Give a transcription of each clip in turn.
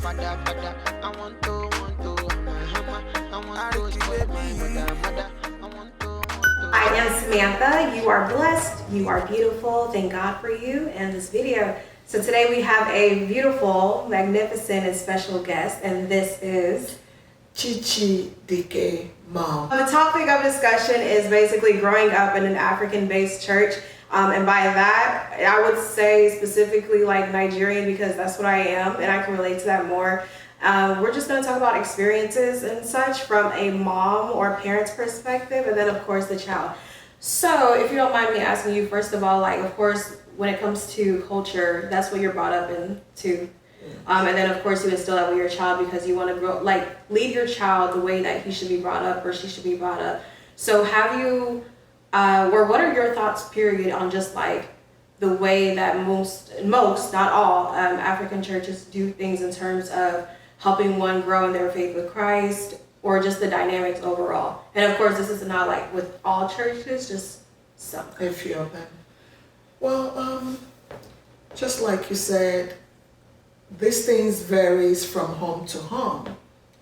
I want to, my hammer. I want to spoil my mother. I want to. I am Samantha. You are blessed. You are beautiful. Thank God for you and this video. So today we have a beautiful, magnificent, and special guest, and this is Chichi DK Mom. The topic of discussion is basically growing up in an African-based church. And by that, I would say specifically like Nigerian, because that's what I am, and I can relate to that more. We're just going to talk about experiences and such from a mom or parent's perspective, and then of course the child. So if you don't mind me asking you, first of all, like, of course, when it comes to culture, that's what you're brought up into. And then of course you instill that with your child because you want to grow, like, lead your child the way that he should be brought up or she should be brought up. So have you, or what are your thoughts, period, on just like the way that most, not all, African churches do things in terms of helping one grow in their faith with Christ, or just the dynamics overall? And of course this is not like with all churches, just some. A few of them. Well, just like you said, these things varies from home to home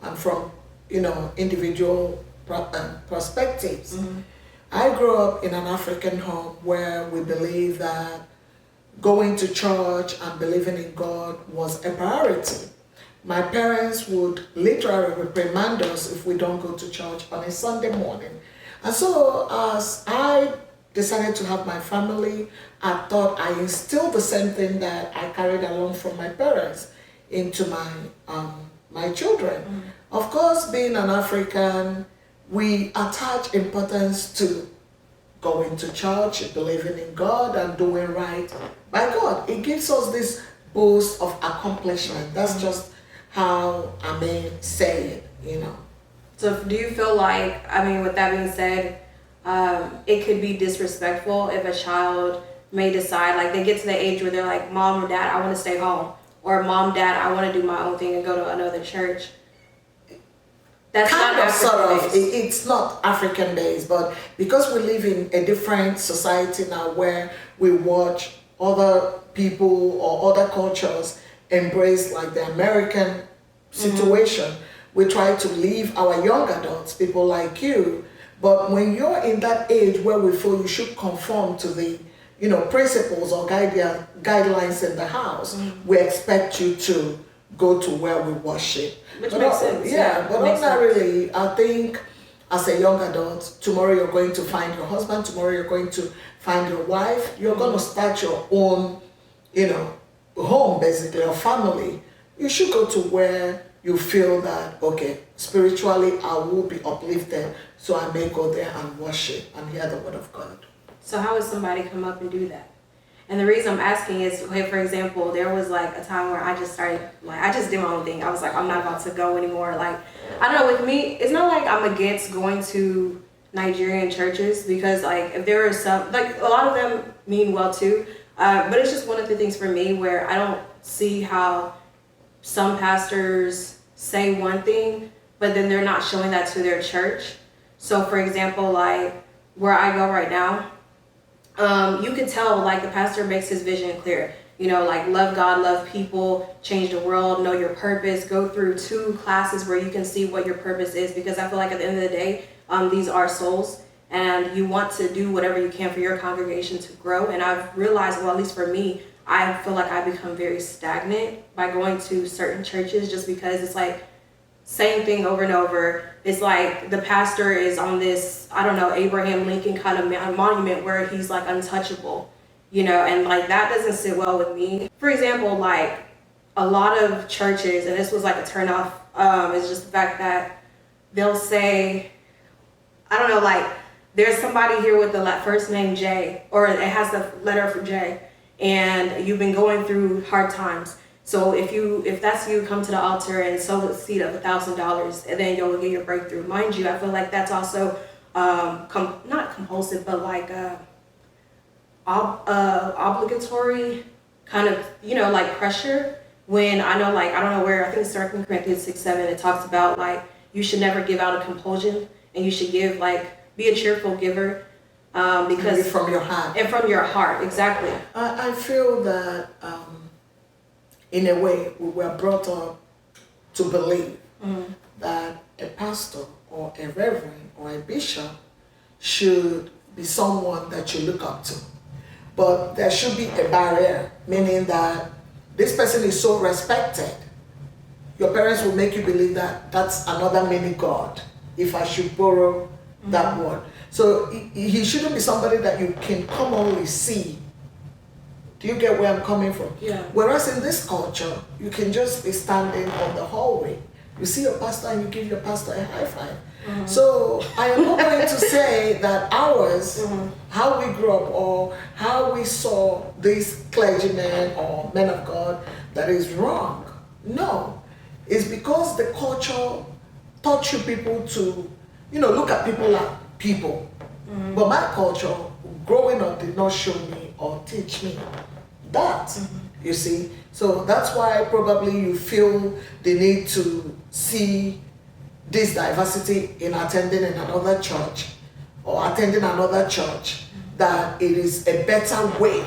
and from, individual perspectives. Mm-hmm. I grew up in an African home where we believe that going to church and believing in God was a priority. My parents would literally reprimand us if we don't go to church on a Sunday morning. And so as I decided to have my family, I thought I instilled the same thing that I carried along from my parents into my children. Mm-hmm. Of course, being an African, we attach importance to going to church, believing in God, and doing right by God. It gives us this boost of accomplishment. That's just how I may say it, So do you feel like, with that being said, it could be disrespectful if a child may decide, like, they get to the age where they're like, Mom or Dad, I want to stay home, or Mom, Dad, I want to do my own thing and go to another church? That's kind not of, sort of. based. It's not African based, but because we live in a different society now where we watch other people or other cultures embrace like the American situation, we try to leave our young adults, people like you. But when you're in that age where we feel you should conform to the principles or guidelines in the house, we expect you to go to where we worship. Which makes sense. Yeah, but ordinarily, I think as a young adult, tomorrow you're going to find your husband, tomorrow you're going to find your wife, you're going to start your own, home, basically, or family. You should go to where you feel that, okay, spiritually I will be uplifted, so I may go there and worship and hear the word of God. So how would somebody come up and do that? And the reason I'm asking is, okay, for example, there was like a time where I just started, like, I just did my own thing. I was like, I'm not about to go anymore. Like, I don't know, with me, it's not like I'm against going to Nigerian churches, because like, if there are some, like, a lot of them mean well too, but it's just one of the things for me where I don't see how some pastors say one thing, but then they're not showing that to their church. So for example, like where I go right now, you can tell like the pastor makes his vision clear, like love God, love people, change the world, know your purpose, go through 2 classes where you can see what your purpose is, because I feel like at the end of the day, these are souls, and you want to do whatever you can for your congregation to grow. And I've realized, well, at least for me, I feel like I become very stagnant by going to certain churches, just because it's like same thing over and over. It's like the pastor is on this, I don't know, Abraham Lincoln kind of monument where he's like untouchable, and like that doesn't sit well with me. For example, like a lot of churches, and this was like a turnoff, is just the fact that they'll say, I don't know, like there's somebody here with the first name J, or it has the letter for J, and you've been going through hard times. So if that's you, come to the altar and sow a seed of $1,000, and then you'll get your breakthrough. Mind you, I feel like that's also not compulsive, but like obligatory kind of, like pressure. When I know, like, I don't know where, I think it's 2 Corinthians 6:7, it talks about like you should never give out of compulsion, and you should give, like, be a cheerful giver, because and from your heart. And from your heart, exactly. I feel that in a way we were brought up to believe that a pastor or a reverend or a bishop should be someone that you look up to. But there should be a barrier, meaning that this person is so respected. Your parents will make you believe that that's another mini God, if I should borrow that word. So he shouldn't be somebody that you can commonly see. Do you get where I'm coming from? Yeah. Whereas in this culture, you can just be standing on the hallway. You see your pastor and you give your pastor a high five. So I am not going to say that ours, how we grew up or how we saw these clergymen or men of God, that is wrong. No. It's because the culture taught you people to, look at people like people. But my culture, growing up, did not show me or teach me that, you see. So that's why probably you feel the need to see this diversity in attending in another church or attending another church, that it is a better way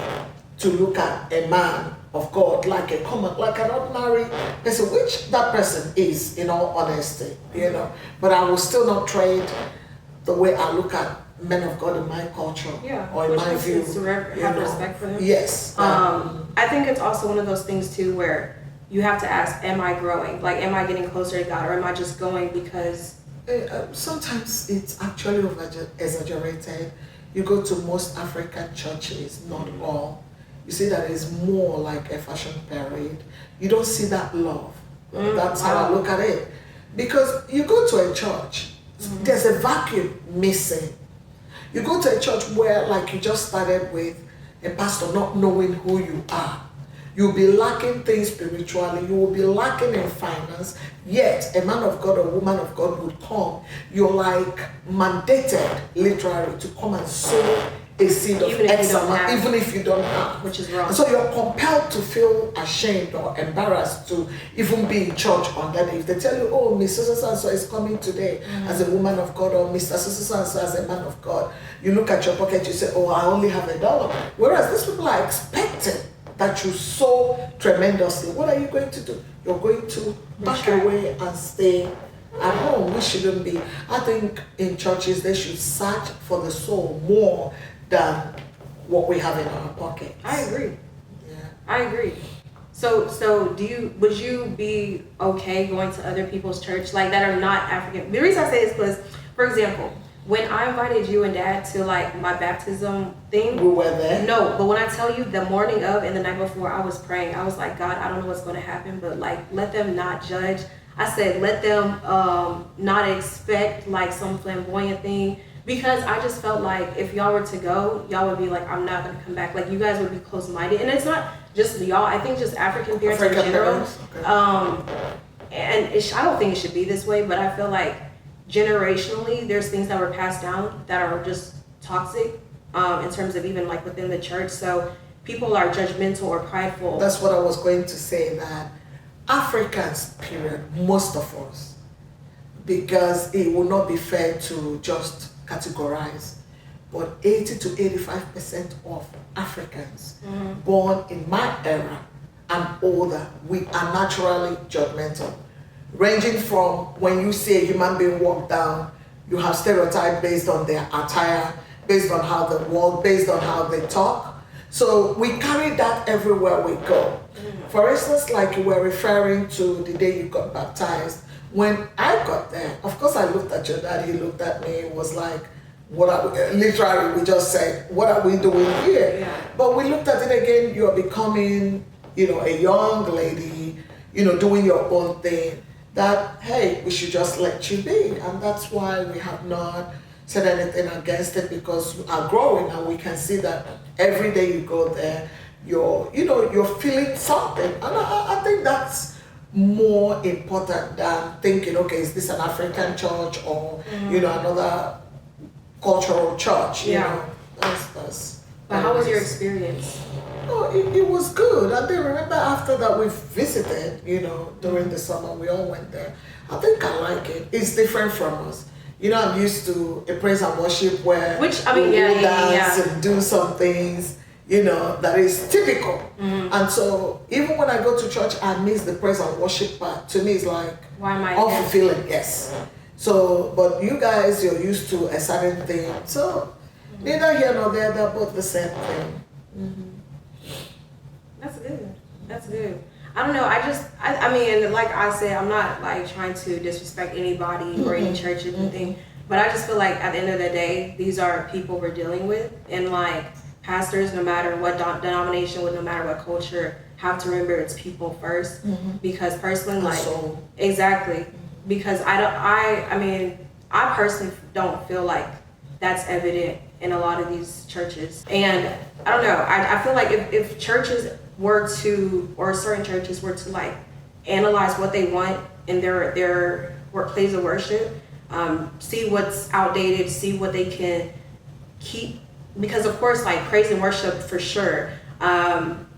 to look at a man of God like an ordinary person, which that person is, in all honesty, But I will still not trade the way I look at men of God in my culture or in my view. To have respect for them. Yes. I think it's also one of those things too where you have to ask, am I growing? Like, am I getting closer to God, or am I just going because... Sometimes it's actually exaggerated. You go to most African churches, not all. You see that it's more like a fashion parade. You don't see that love. That's how I look at it. Because you go to a church, there's a vacuum missing. You go to a church where, like you just started with, a pastor not knowing who you are. You'll be lacking things spiritually. You will be lacking in finance. Yet, a man of God or woman of God would come. You're like mandated, literally, to come and sow a seed of X amount, even if you don't have. Which is wrong. And so you're compelled to feel ashamed or embarrassed to even be in church on that day. If they tell you, oh, Miss so-so-so is coming today as a woman of God, or Mr. so-so-so as a man of God, you look at your pocket, you say, oh, I only have $1. Whereas these people are expecting that you sow tremendously. What are you going to do? You're going to back away and stay at home. We shouldn't be. I think in churches they should search for the soul more than what we have in our pockets. I agree. Yeah. I agree. So would you be okay going to other people's church like that are not African? The reason I say this is because, for example, when I invited you and Dad to like my baptism thing, We were there. no, but when I tell you the morning of and the night before, I was praying. I was like, God, I don't know what's going to happen, but like, let them not judge. I said, let them not expect like some flamboyant thing, because I just felt like if y'all were to go, y'all would be like, I'm not going to come back. Like, you guys would be close-minded. And it's not just y'all. I think just African parents in general. And I don't think it should be this way, but I feel like generationally, there's things that were passed down that are just toxic in terms of even like within the church. So people are judgmental or prideful. That's what I was going to say, that Africans, period, most of us, because it will not be fair to just categorize, but 80 to 85% of Africans born in my era and older, we are naturally judgmental. Ranging from when you see a human being walk down, you have stereotype based on their attire, based on how they walk, based on how they talk. So we carry that everywhere we go. For instance, like you were referring to the day you got baptized, when I got there, of course I looked at your dad, he looked at me, it was like, what are we, literally we just said, what are we doing here? Yeah. But we looked at it again, you're becoming, a young lady, doing your own thing, that, hey, we should just let you be. And that's why we have not said anything against it, because you are growing and we can see that every day you go there, you're feeling something. And I think that's more important than thinking, okay, is this an African church or, another cultural church, That's But how was your experience? Oh, it was good. I think, remember after that we visited, during the summer, we all went there. I think I like it. It's different from us. I'm used to a praise and worship where we dance and do some things, that is typical. And so even when I go to church, I miss the praise and worship part. To me, it's like Why am I unfulfilling, yes. So, but you guys, you're used to a certain thing. So, neither here nor there, they're both the same thing. That's good. That's good. I don't know. I mean, like I said, I'm not like trying to disrespect anybody or any church or anything, but I just feel like at the end of the day, these are people we're dealing with, and like pastors, no matter what denomination, no matter what culture, have to remember it's people first. Because personally, like exactly, because I personally don't feel like that's evident in a lot of these churches, and I don't know. I feel like if churches were to, or certain churches were to like analyze what they want in their place of worship, see what's outdated, see what they can keep, because of course like praise and worship for sure,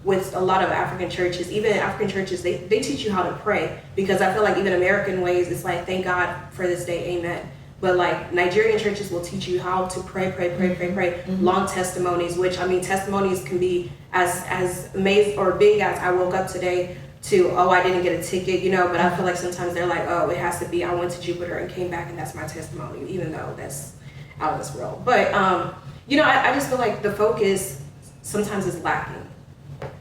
with a lot of African churches, even African churches, they teach you how to pray, because I feel like even American ways, it's like thank God for this day, amen. But like Nigerian churches will teach you how to pray, long testimonies, which I mean, testimonies can be as amazing or big as I woke up today to, oh, I didn't get a ticket, but I feel like sometimes they're like, oh, it has to be, I went to Jupiter and came back and that's my testimony, even though that's out of this world. But, I just feel like the focus sometimes is lacking.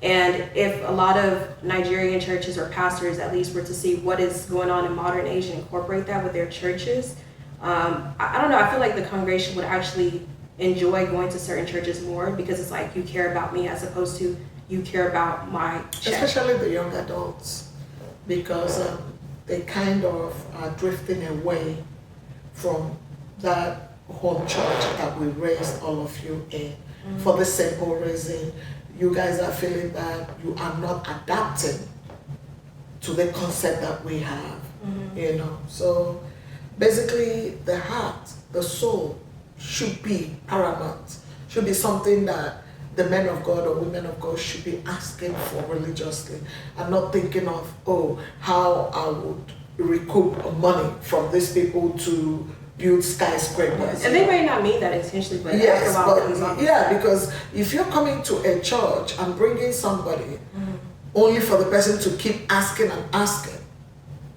And if a lot of Nigerian churches or pastors at least were to see what is going on in modern age and incorporate that with their churches, I don't know, I feel like the congregation would actually enjoy going to certain churches more, because it's like you care about me as opposed to you care about my check. Especially the young adults, because they kind of are drifting away from that home church that we raised all of you in, for the simple reason you guys are feeling that you are not adapting to the concept that we have, so basically the heart, the soul should be paramount, should be something that the men of God or women of God should be asking for religiously, and not thinking of, oh, how I would recoup money from these people to build skyscrapers. And they may not mean that intentionally, but yes, but yeah, because if you're coming to a church and bringing somebody only for the person to keep asking and asking,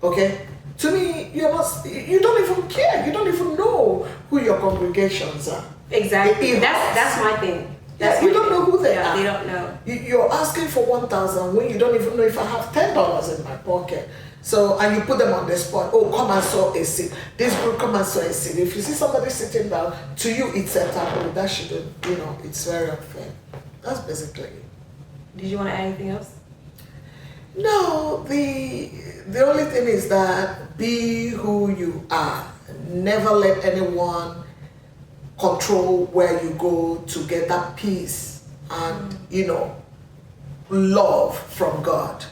okay? To me, you don't even care. You don't even know who your congregations are. Exactly. That's my thing. You don't know who they are. They don't know. You're asking for 1,000 when you don't even know if I have $10 in my pocket. So, and you put them on the spot. Oh, come and sow a seed. This group, come and sow a seed. If you see somebody sitting down, to you it's a taboo. That shouldn't, it's very unfair. That's basically it. Did you want to add anything else? No, the only thing is that be who you are. Never let anyone control where you go to get that peace and, love from God.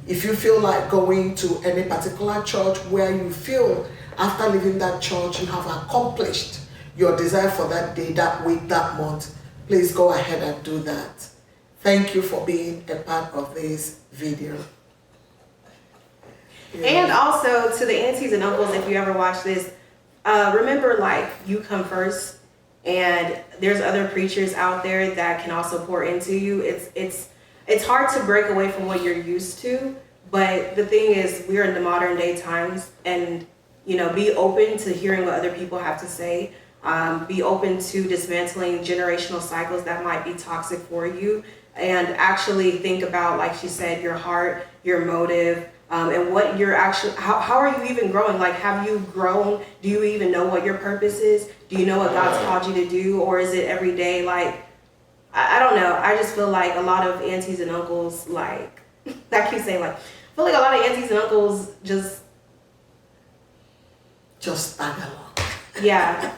If you feel like going to any particular church where you feel after leaving that church you have accomplished your desire for that day, that week, that month, please go ahead and do that. Thank you for being a part of this video. And also to the aunties and uncles, if you ever watch this, remember, like, you come first, and there's other preachers out there that can also pour into you. It's hard to break away from what you're used to, but the thing is, we're in the modern day times, and be open to hearing what other people have to say. Be open to dismantling generational cycles that might be toxic for you, and actually think about, like she said, your heart, your motive, and what you're actually, how are you even growing? Like, have you grown? Do you even know what your purpose is? Do you know what God's called you to do? Or is it every day? Like, I don't know. I just feel like a lot of aunties and uncles, like, I keep saying, like, I feel like a lot of aunties and uncles just tag along. Yeah.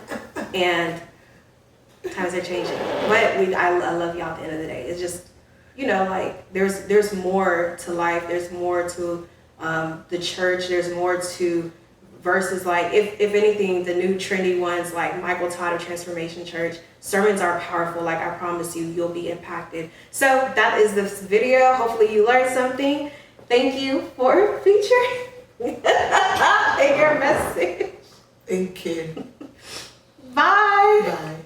And times are changing. But I love y'all at the end of the day. It's just, like, there's more to life. There's more to the church. There's more to versus, like, if anything, the new trendy ones like Michael Todd of Transformation Church, sermons are powerful. Like, I promise you'll be impacted. So that is this video. Hopefully you learned something. Thank you for featuring and your message. Thank you. Bye. Bye.